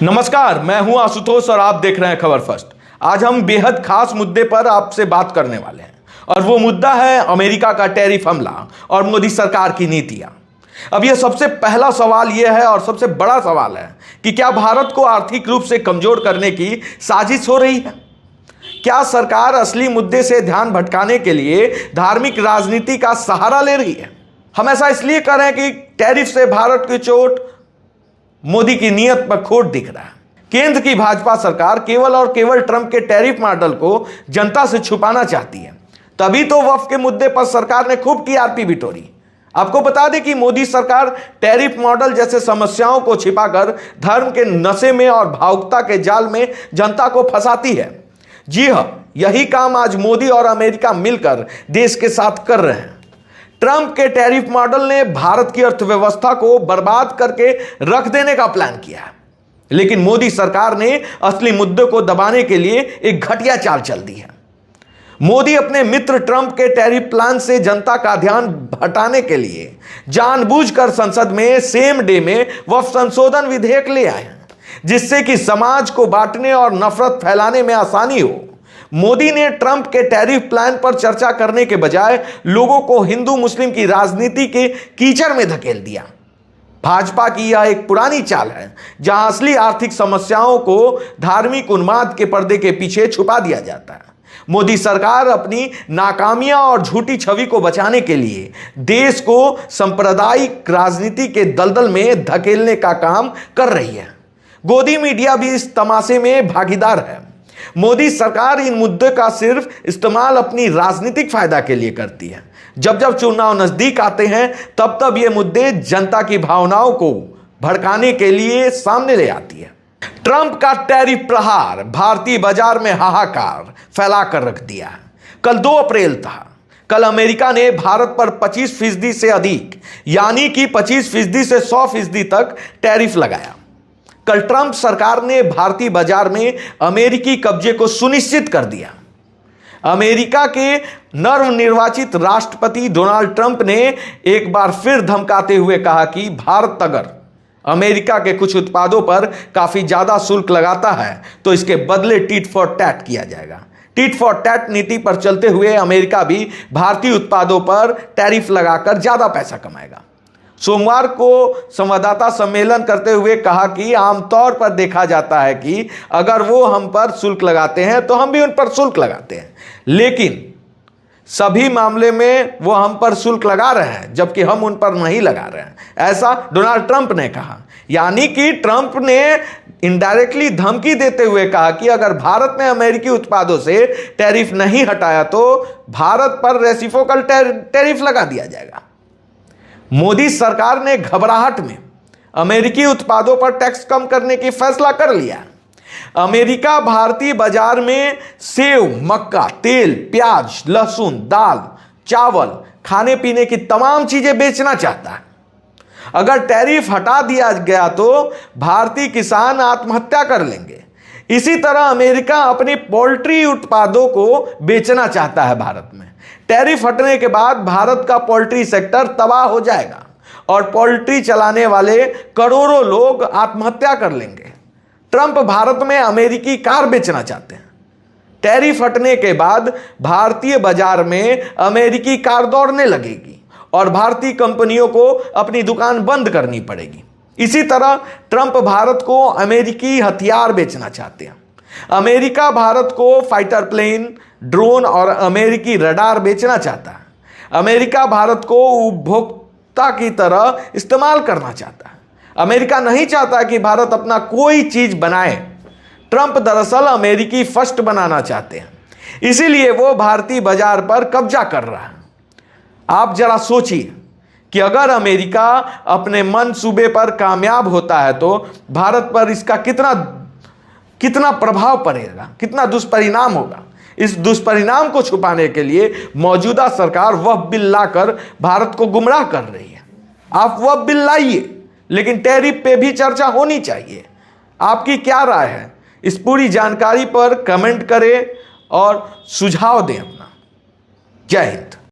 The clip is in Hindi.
नमस्कार, मैं हूं आशुतोष और आप देख रहे हैं खबर फर्स्ट। आज हम बेहद खास मुद्दे पर आपसे बात करने वाले हैं और वो मुद्दा है अमेरिका का टैरिफ हमला और मोदी सरकार की नीतियां। अब यह सबसे पहला सवाल यह है और सबसे बड़ा सवाल है कि क्या भारत को आर्थिक रूप से कमजोर करने की साजिश हो रही है? क्या सरकार असली मुद्दे से ध्यान भटकाने के लिए धार्मिक राजनीति का सहारा ले रही है? हम ऐसा इसलिए कर रहे हैं कि टैरिफ से भारत की चोट मोदी की नीयत पर खोट दिख रहा है। केंद्र की भाजपा सरकार केवल और केवल ट्रंप के टैरिफ मॉडल को जनता से छुपाना चाहती है। तभी तो वक्फ के मुद्दे पर सरकार ने खूब टीआरपी बिटोरी। आपको बता दें कि मोदी सरकार टैरिफ मॉडल जैसे समस्याओं को छिपाकर धर्म के नशे में और भावुकता के जाल में जनता को फंसाती है। जी हां, यही काम आज मोदी और अमेरिका मिलकर देश के साथ कर रहे हैं। ट्रंप के टैरिफ मॉडल ने भारत की अर्थव्यवस्था को बर्बाद करके रख देने का प्लान किया है, लेकिन मोदी सरकार ने असली मुद्दे को दबाने के लिए एक घटिया चाल चल दी है। मोदी अपने मित्र ट्रंप के टैरिफ प्लान से जनता का ध्यान हटाने के लिए जानबूझकर संसद में सेम डे में वक्फ संशोधन विधेयक ले आए हैं, जिससे कि समाज को बांटने और नफरत फैलाने में आसानी हो। मोदी ने ट्रंप के टैरिफ प्लान पर चर्चा करने के बजाय लोगों को हिंदू मुस्लिम की राजनीति के कीचड़ में धकेल दिया। भाजपा की यह एक पुरानी चाल है, जहां असली आर्थिक समस्याओं को धार्मिक उन्माद के पर्दे के पीछे छुपा दिया जाता है। मोदी सरकार अपनी नाकामियां और झूठी छवि को बचाने के लिए देश को सांप्रदायिक राजनीति के दलदल में धकेलने का काम कर रही है। गोदी मीडिया भी इस तमाशे में भागीदार है। मोदी सरकार इन मुद्दों का सिर्फ इस्तेमाल अपनी राजनीतिक फायदा के लिए करती है। जब जब चुनाव नजदीक आते हैं तब तब ये मुद्दे जनता की भावनाओं को भड़काने के लिए सामने ले आती है। ट्रंप का टैरिफ प्रहार भारतीय बाजार में हाहाकार फैला कर रख दिया है। कल 2 अप्रैल था। कल अमेरिका ने भारत पर 25% से अधिक यानी कि 25% से 100% तक टैरिफ लगाया। कल ट्रंप सरकार ने भारतीय बाजार में अमेरिकी कब्जे को सुनिश्चित कर दिया। अमेरिका के नवनिर्वाचित राष्ट्रपति डोनाल्ड ट्रंप ने एक बार फिर धमकाते हुए कहा कि भारत अगर अमेरिका के कुछ उत्पादों पर काफी ज्यादा शुल्क लगाता है तो इसके बदले टिट फॉर टैट किया जाएगा। टिट फॉर टैट नीति पर चलते हुए अमेरिका भी भारतीय उत्पादों पर टैरिफ लगाकर ज्यादा पैसा कमाएगा। सोमवार को संवाददाता सम्मेलन करते हुए कहा कि आमतौर पर देखा जाता है कि अगर वो हम पर शुल्क लगाते हैं तो हम भी उन पर शुल्क लगाते हैं, लेकिन सभी मामले में वो हम पर शुल्क लगा रहे हैं जबकि हम उन पर नहीं लगा रहे हैं, ऐसा डोनाल्ड ट्रंप ने कहा। यानी कि ट्रंप ने इनडायरेक्टली धमकी देते हुए कहा कि अगर भारत में अमेरिकी उत्पादों से टैरिफ नहीं हटाया तो भारत पर रेसिप्रोकल टैरिफ लगा दिया जाएगा। मोदी सरकार ने घबराहट में अमेरिकी उत्पादों पर टैक्स कम करने की फैसला कर लिया। अमेरिका भारतीय बाजार में सेव, मक्का, तेल, प्याज, लहसुन, दाल, चावल, खाने पीने की तमाम चीजें बेचना चाहता है। अगर टैरिफ हटा दिया गया तो भारतीय किसान आत्महत्या कर लेंगे। इसी तरह अमेरिका अपनी पोल्ट्री उत्पादों को बेचना चाहता है भारत में। टैरिफ हटने के बाद भारत का पोल्ट्री सेक्टर तबाह हो जाएगा और पोल्ट्री चलाने वाले करोड़ों लोग आत्महत्या कर लेंगे। ट्रंप भारत में अमेरिकी कार बेचना चाहते हैं। टैरिफ हटने के बाद भारतीय बाजार में अमेरिकी कार दौड़ने लगेगी और भारतीय कंपनियों को अपनी दुकान बंद करनी पड़ेगी। इसी तरह ट्रंप भारत को अमेरिकी हथियार बेचना चाहते हैं। अमेरिका भारत को फाइटर प्लेन, ड्रोन और अमेरिकी रडार बेचना चाहता है। अमेरिका भारत को उपभोक्ता की तरह इस्तेमाल करना चाहता है। अमेरिका नहीं चाहता कि भारत अपना कोई चीज बनाए। ट्रंप दरअसल अमेरिकी फर्स्ट बनाना चाहते हैं, इसीलिए वो भारतीय बाजार पर कब्जा कर रहा है। आप जरा सोचिए कि अगर अमेरिका अपने मंसूबे पर कामयाब होता है तो भारत पर इसका कितना प्रभाव पड़ेगा, कितना दुष्परिणाम होगा। इस दुष्परिणाम को छुपाने के लिए मौजूदा सरकार वह बिल लाकर भारत को गुमराह कर रही है। आप वह बिल लाइए, लेकिन टैरिफ पे भी चर्चा होनी चाहिए। आपकी क्या राय है? इस पूरी जानकारी पर कमेंट करें और सुझाव दें अपना। जय हिंद।